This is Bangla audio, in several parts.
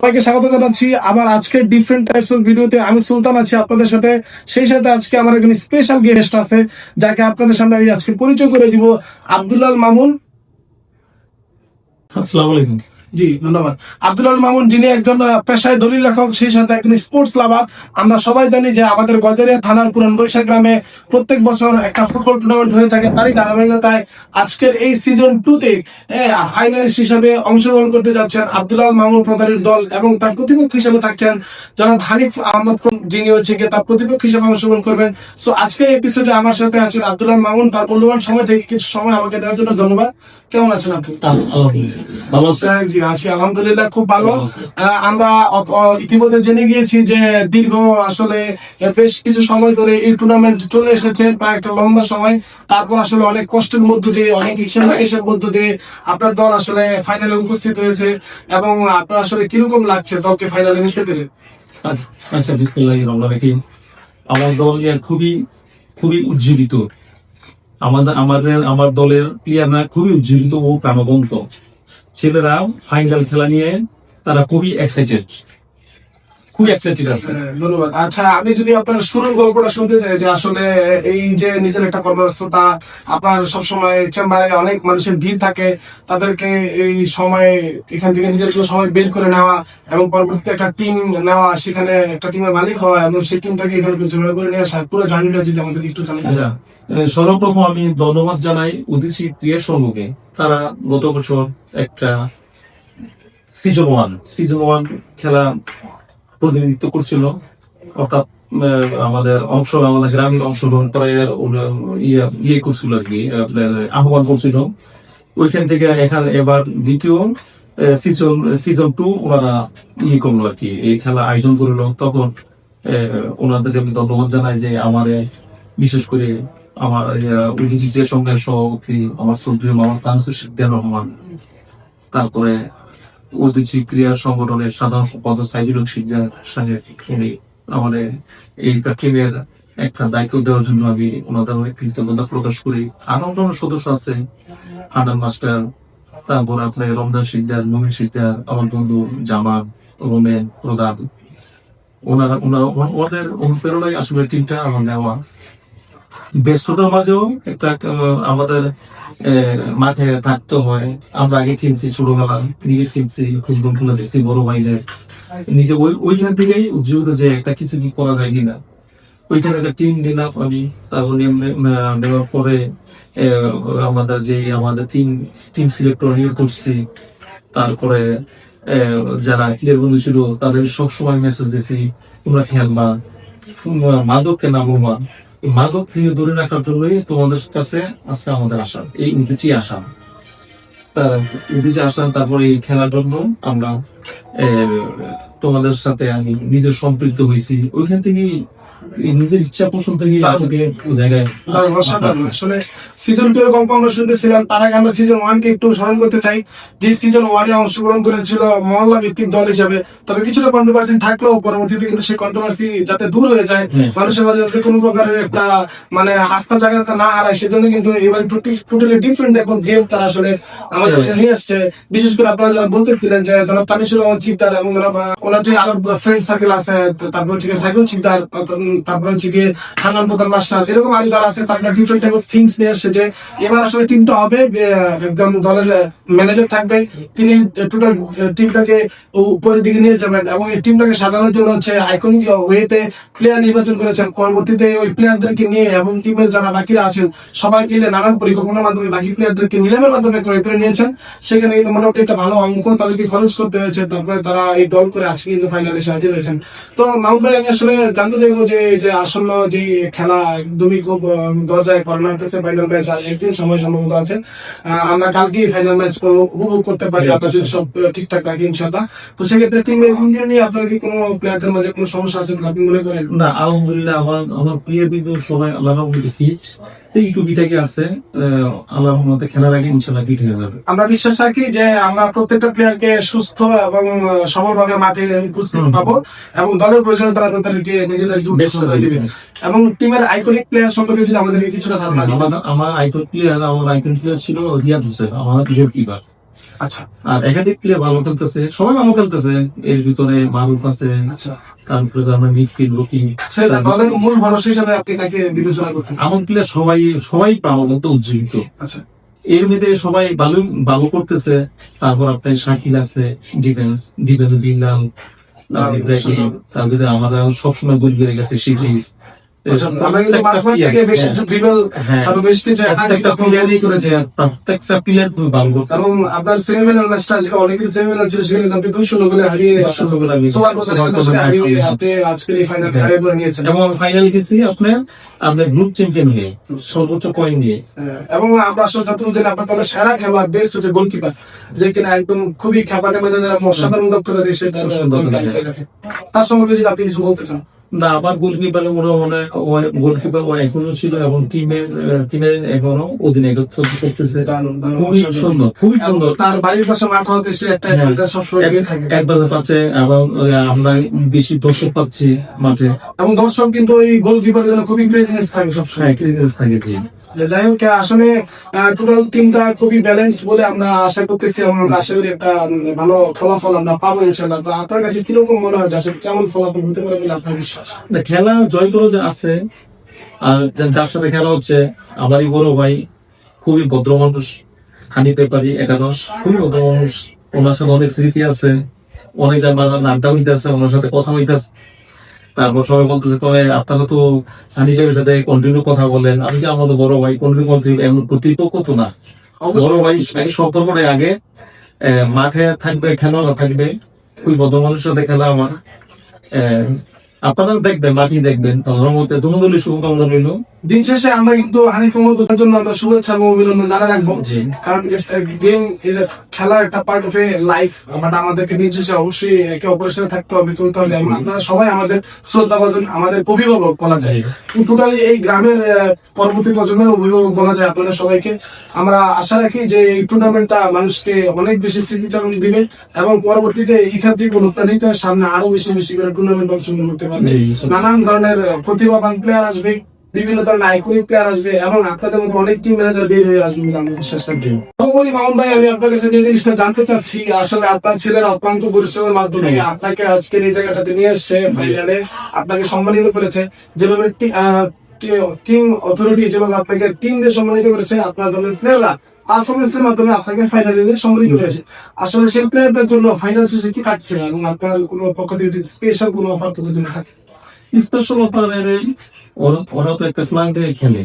সবাইকে স্বাগত জানাচ্ছি আবার আজকের ডিফারেন্ট টাইপস অফ ভিডিওতে। আমি সুলতান আছি আপনাদের সাথে। সেই সাথে আজকে আমার এখানে স্পেশাল গেস্ট আছে, যাকে আপনাদের সামনে আমি আজকে পরিচয় করে দিব। আব্দুল্লাহ মামুন। আসসালামু আলাইকুম। জি ধন্যবাদ। আব্দুল্লাহ মামুন, যিনি একজন পেশায় দলিল লেখক, সেই সাথে একজন স্পোর্টস লাভার। আমরা সবাই জানি যে আমাদের গজারিয়া থানার পুরান বৈশাখ গ্রামে প্রত্যেক বছর একটা ফুটবল টুর্নামেন্ট হয়ে থাকে। তারই ধারাবাহিকতায় আজকের এই সিজন 2 তে ফাইনালিস্ট হিসেবে অংশগ্রহণ করতে যাচ্ছেন আব্দুল্লাহ মামুন প্রধানের দল, এবং তার প্রতিপক্ষ হিসেবে থাকছেন জনাব হানিফ আহমদ, যিনি হচ্ছে গিয়ে তার প্রতিপক্ষ হিসেবে অংশগ্রহণ করবেন। সো আজকে এপিসোডে আমার সাথে আছেন আব্দুল্লাহ মামুন। তার মূল্যবান সময় থেকে কিছু সময় আমাকে দেওয়ার জন্য ধন্যবাদ। কেমন আছেন আপনি? ভালো আছেন? জি আছি, আলহামদুলিল্লাহ খুব ভালো। আমরা ইতিমধ্যে জেনে গিয়েছি যে দীর্ঘ আসলে বেশ কিছু সময় ধরে এই টুর্নামেন্ট চলে এসেছে, প্রায় একটা লম্বা সময়। তারপর আসলে অনেক কষ্টের মধ্য দিয়ে, অনেক হিসাবের মধ্য দিয়ে আপনার দল আসলে ফাইনালে উপস্থিত হয়েছে। এবং আপনার আসলে কিরকম লাগছে দলকে ফাইনালে নিতে পেরে? আচ্ছা, বিসমিল্লাহির রহমানির রহিম। আমার দল খুবই খুবই উজ্জীবিত। আমার দলের প্লেয়াররা খুবই উজ্জীবিত ও প্রাণবন্ত। ছেলেরা ফাইনাল খেলা নিয়ে তারা খুবই এক্সাইটেড আছে। ধন্যবাদ। আচ্ছা, আমি যদি আপনার শুরুর গল্পটা শুনতে চাই, যে আসলে এই যে নিজের একটা কর্মব্যস্ততা, আপনার সবসময় চেম্বারে অনেক মানুষের ভিড় থাকে, তাদেরকে এই সময় এখান থেকে নিজের জন্য সময় বের করে নেওয়া এবং পরবর্তীতে একটা টিম নেওয়া, সেখানে একটা টিমের মালিক হওয়া এবং সেই টিমটাকে এখানে পরিচালনা করে নিয়ে আসা, পুরো জার্নিটা যদি আমাদের একটু জানাতে চান। আচ্ছা, সর্বপ্রথম আমি ধন্যবাদ জানাই উদিসি ক্রিয়া সমূহকে। তারা গত বছর একটা সিজন ওয়ান খেলা প্রতিনিধিত্ব করছিল, অর্থাৎ আমাদের গ্রামীণ অংশগ্রহণ করে ইয়ে করছিল আর কি, আহ্বান করছিল। ওইখান থেকে এবার দ্বিতীয় সিজন 2 ওনারা করলো আর কি, এই খেলা আয়োজন করলো। তখন ওনাদেরকে আমি ধন্যবাদ জানাই যে আমার বিশেষ করে আমার উইজিটের সঙ্গে সভাপতি আমার শ্রদ্ধেয় মামা তানসুর শিকদার রহমান, তারপরে ঐতিহ্য ক্রীড়া সংগঠনের সাধারণ সম্পাদক সাইদুল শিকদার সাহেব, আমাদের এই টিমের একটা দায়িত্ব দেওয়ার জন্য আমি ওনাদের কৃতজ্ঞতা প্রকাশ করি। আরো অন্যান্য সদস্য আছে, হান্নান মাস্টার, তারপর আপনার রমজান শিকদার, মমিন শিকদার, আমার বন্ধু জামান, রোমেন প্রধান। ওদের অনুপ্রেরণায় আসলে টিমটা আমার নেওয়া। ব্যস্ততার মাঝেও একটা আমাদের মাঠে থাকতে হয়। আমরা আগে খেলছি ছোটবেলা, ক্রিকেট খেলছি, ফুটবল খেলা দেখছি বড় ভাইদের। নিজে ওইখান থেকেই উজ্জীবিত যে একটা কিছু কি করা যায় কিনা। ওইখানে একটা টিম নিলাম আমি। তারপর নেওয়ার পরে আমাদের টিম সিলেক্টর নিয়োগ করছি। তারপরে যারা প্লেয়ার বন্ধু ছিল তাদের সবসময় মেসেজ দিয়েছি, তোমরা খেলবা, মাদককে নামবা। মাদক থেকে দূরে রাখার জন্যই তোমাদের কাছে আজকে আমাদের আশা, এই উদ্দেশ্যে আসা। তারপরে এই খেলার জন্য আমরা তোমাদের সাথে আমি নিজের সম্পৃক্ত হয়েছি। ওইখান থেকে নিজের ইচ্ছা পোষণ থেকে জায়গায় আসলে সিজন 2 এর গল্প আমরা শুনতেছিলাম। তার আগে আমরা সিজন 1 কে একটু স্মরণ করতে চাই, যে সিজন 1 এ অংশগ্রহণ করেছিল মহল্লা ভিত্তিক দল হিসেবে। তবে কিছুটা কন্ট্রোভার্সি থাকলেও পরবর্তীতে কিন্তু সেই কন্ট্রোভার্সি যাতে দূর হয়ে যায়, মানুষের মাঝে যাতে কোনো প্রকারের একটা মানে আস্থা জায়গাটা না হারায়, সেজন্য কিন্তু এবার টোটালি ডিফারেন্ট এখন গেম তারা আসলে আমাদের নিয়ে আসছে। বিশেষ করে আপনারা যারা বলতেছিলেন যে জনাব তানিশুর রহমান চিকদার এবং ওনার যে আরো ফ্রেন্ড সার্কেল আছে, তারপর হচ্ছে সাইকুল চিকদার, তারপরে হচ্ছে গিয়ে হান্নান প্রধান মাস্টার, এরকম আরো যারা আছে, তারা ডিফারেন্ট টাইপ অফ থিংস নিয়ে আসছে। যে এবার আসলে টিমটা হবে একদম দলের ম্যানেজার থাকবে, তিনি টোটাল টিমটাকে উপরের দিকে নিয়ে যাবেন এবং এই টিমটাকে সাজানোর জন্য হচ্ছে আইকনিক ওয়েতে প্লেয়ার নির্বাচন করেছেন। পরবর্তীতে ওই প্লেয়ারদেরকে নিয়ে এবং টিমের যারা বাকিরা আছেন সবাইকে নিয়ে নানান পরিকল্পনার মাধ্যমে বাকি প্লেয়ারদেরকে নিলামের মাধ্যমে করে নিয়েছেন। সেখানে কিন্তু মোটামুটি একটা ভালো অঙ্ক তাদেরকে খরচ করতে হয়েছে, তারপরে তারা এই দল করে আজকে কিন্তু ফাইনালে হাজির হয়েছেন। তো মাহমুদ ভাই, আমি আসলে জানতে চাইবো যে আসন্ন যে খেলা একদমই খুব দরজায় করানো হতেছে, ফাইনাল ম্যাচ আর একদিন সময় সম্ভবত আছে। আমরা কালকেই ফাইনাল ম্যাচ উপভোগ করতে পারি, আপনার যদি সব ঠিকঠাক থাকে ইনশাল্লাহ। তো সেক্ষেত্রে টিমের ইঞ্জিনিয়ার নিয়ে আপনার কি কোনো প্লেয়ারদের মাঝে কোনো সমস্যা আছে আপনি মনে করেন? না, আলহামদুলিল্লাহ আমার প্লেয়ার কিন্তু সবাই আল্লাহ রহমতে ফিট। একটু বিটাকে আছে, আল্লাহ রহমতে খেলার আগে ইনশাল্লাহ ফিট হয়ে যাবে। আমরা বিশ্বাস রাখি যে আমরা প্রত্যেকটা প্লেয়ারকে সুস্থ এবং সবলভাবে মাঠে উপস্থিত পাবো এবং দলের প্রয়োজনে তারা তাদেরকে নিজেদের দিবে। এবং টিমের আইকনিক প্লেয়ার সম্পর্কে যদি আমাদেরকে কিছুটা ধারণা দিন। আমার আইকনিক প্লেয়ার ছিল রিয়াদ হোসেন, আমার গোলকিপার। আচ্ছা আর একাধিক প্লেয়ার ভালো খেলতেছে, সবাই ভালো খেলতেছে। এর ভিতরে মারুফ আছে, আচ্ছা তারপরে যে আমরা মিডফিল্ড রুকি, সেটা আমাদের মূল ভরসা হিসাবে আপনি তাকে বিবেচনা করতেছেন। এমন প্লেয়ার সবাই পাওয়ার মতো উজ্জীবিত। আচ্ছা এর মধ্যে সবাই ভালো ভালো করতেছে। তারপর আপনার শাকিল আছে, ডিফেন্স বিল্লাল, ইব্রাহিম, তারপরে আমাদের সবসময় গোল করে গেছে শিশির। আমরা কিন্তু মাঝমাঠ থেকে বেশ কিছু ড্রিবল আরো বেশ কিছু প্রত্যেকটা প্লেয়ারই করেছে, প্রত্যেকটা প্লেয়ার খুব ভালো করতেছে। কারণ আপনার সেমিফাইনাল ম্যাচটা যেটা অনেকের সেমিফাইনাল ছিল সেখানে আপনি 2-0 গোলে হারিয়ে সোয়ার বছর হারিয়ে আপনি আজকের এই ফাইনাল হারিয়ে করে নিয়েছেন। এবং ফাইনাল গেছি আপনার গ্রুপ চ্যাম্পিয়ন হয়ে সর্বোচ্চ পয়েন্ট নিয়ে। এবং আমরা আসলে যতটুকু জানি আপনার দলের সেরা খেলোয়াড় বেস্ট হচ্ছে গোলকিপার, যে কিনা একদম খুবই খেপাটে মেজাজে যারা অসাধারণ দক্ষতা দিয়ে সেটা তার সম্পর্কে যদি আপনি কিছু বলতে চান। না, আমার গোলকিপার গোলকিপার ও এখনো ছিল এবং টিমের এখনো অধিনায়কত্ব করতেছে। খুবই সুন্দর, খুবই সুন্দর। তার বাড়ির পাশে মাঠ হতে সে একটা সবসময় এগিয়ে থাকে। এক বাজে পাচ্ছে এবং আমরা বেশি দর্শক পাচ্ছি মাঠে, এবং দর্শক কিন্তু ওই গোলকিপারের জন্য খুবই ক্রেজিনেস থাকে সবসময়। ক্রিজেন্স থাকে। জি, যাই হোক, আসলে টোটাল টিমটা খুবই ব্যালেন্সড বলে আমরা আশা করতেছি এবং আমরা আশা করি একটা ভালো ফলাফল আমরা পাবো ইনশাল্লাহ। তো আপনার কাছে কিরকম মনে হয় যে আসলে কেমন ফলাফল হতে পারে বলে আপনার বিশ্বাস? খেলা জয় করে যে আছে, আর যার সাথে খেলা হচ্ছে আমারই বড় ভাই, খুবই ভদ্র মানুষ, হানি পেপারি একাদশ, খুবই ভদ্র মানুষ। ওনার সাথে অনেক স্মৃতি আছে, অনেক জায়গায় আড্ডা হইতেছে, ওনার সাথে কথা হইতেছে। তারপর সবাই বলতেছে তবে আপনারা তো হানি সাহেবের সাথে কন্টিনিউ কথা বলেন। আমি যে আমাদের বড় ভাই কন্টিনিউ বলতে এমন কর্তৃপক্ষ তো না, বড় ভাই সম্পর্কটা আগে মাঠে থাকবে, খেলোয়াড় থাকবে, খুবই ভদ্র মানুষের সাথে খেলা আমার। আপনারা দেখবেন, মাটি দেখবেন, তাদের মধ্যে দুদলীয় শুভকামনা রইল। দিন শেষে আমরা কিন্তু হানিফ মোহাম্মদের জন্য আমরা শুভেচ্ছা এবং অভিনন্দন জানাই রাখবো, কারণ গেম খেলার একটা পার্ট অফ এ লাইফ। আমরা আমাদেরকে দিন শেষে অবশ্যই একে অপরের সাথে থাকতে হবে, চলতে হবে। এবং আপনারা সবাই আমাদের শ্রদ্ধা ভাজন, আমাদের অভিভাবক বলা যায়। টোটালি এই গ্রামের পরবর্তী প্রজন্মের অভিভাবক বলা যায় আপনাদের সবাইকে। আমরা আশা রাখি যে এই টুর্নামেন্টটা মানুষকে অনেক বেশি স্মৃতিচারণ দিবে এবং পরবর্তীতে এখান থেকে অনুপ্রাণিত হয়ে সামনে আরো বেশি বেশি করে টুর্নামেন্ট অংশগ্রহণ করতে পারবে। নানান ধরনের প্রতিভাবান প্লেয়ার আসবে, বিভিন্ন ধরনের আইকনিক প্লেয়ার আসবে এবং আপনাদের মতো অনেক টিম ম্যানেজার বের হয়ে আসবে বলে আমি বিশ্বাস রাখি। বলি মামুন ভাই, আমি আপনার কাছে যে জিনিসটা জানতে চাচ্ছি, আসলে আপনার ছেলের অক্লান্ত পরিশ্রমের মাধ্যমে আপনাকে আজকের এই জায়গাটাতে নিয়ে এসছে, ফাইনালে আপনাকে সম্মানিত করেছে। যেভাবে টিম অথরিটি যেভাবে আপনাকে টিম দিয়ে সম্মানিত করেছে, আপনার দলের প্লেয়াররা পারফরমেন্সের মাধ্যমে আপনাকে ফাইনালে সম্মানিত করেছে। আসলে সেই প্লেয়ারদের জন্য ফাইনাল শেষে কি থাকছে এবং আপনার কোনো পক্ষ থেকে স্পেশাল কোনো অফার তাদের জন্য থাকে? স্পেশাল অফারের ওরা তো একটা ক্লাবে খেলে,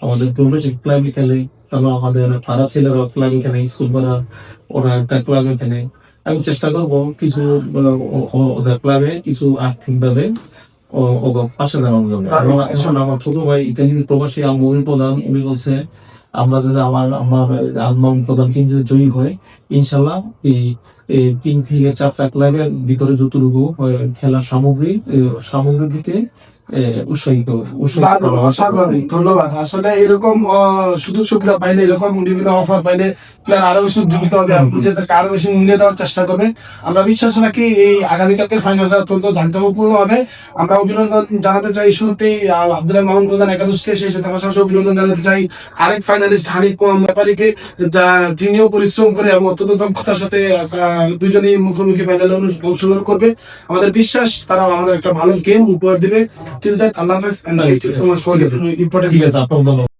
আমাদের প্রবেশিক ক্লাবে খেলে, তারপর আমাদের পাড়া ছেলেরা ক্লাবে খেলে, স্কুল পাড়া ওরা একটা ক্লাবে খেলে। আমি চেষ্টা করবো কিছু ওদের ক্লাবে কিছু আর্থিক ভাবে পাশে দাঁড়ানোর জন্য। এবং এখন আমার ছোট ভাই ইতালি প্রবাসী মমিন প্রধান, উনি বলছে আমরা যদি আমার মমিন প্রধান টিম যদি জয়ী হয়, ইনশাল্লাহ এই 3 থেকে 4টা ক্লাবের ভিতরে যতটুকু খেলার সামগ্রী দিতে উৎসাহিত। ধন্যবাদ। আসলে এরকম সুযোগ সুবিধা পাইলে, এরকম বিভিন্ন অফার পাইলে প্লেয়ার আরো বেশি উজ্জীবিত হবে, নিজেদেরকে আরো বেশি মূল্য দেওয়ার চেষ্টা করবে। আমরা বিশ্বাস রাখি এই আগামীকালকে ফাইনালটা অত্যন্ত জাঁকজমকপূর্ণ হবে। আমরা অভিনন্দন জানাতে চাই শুরুতেই আব্দুল্লাহ মামুন প্রধান একাদশকে, সেই সাথে পাশাপাশি অভিনন্দন জানাতে চাই আরেক ফাইনালিস্ট হানিফ ব্যাপারীকে, যিনিও পরিশ্রম করে এবং অত্যন্ত দক্ষতার সাথে দুজনেই মুখোমুখি ফাইনালে অংশগ্রহণ করবে। আমাদের বিশ্বাস তারাও আমাদের একটা ভালো গেম উপহার দিবে। Till that, Allah Hafiz, and thank you so much for your important.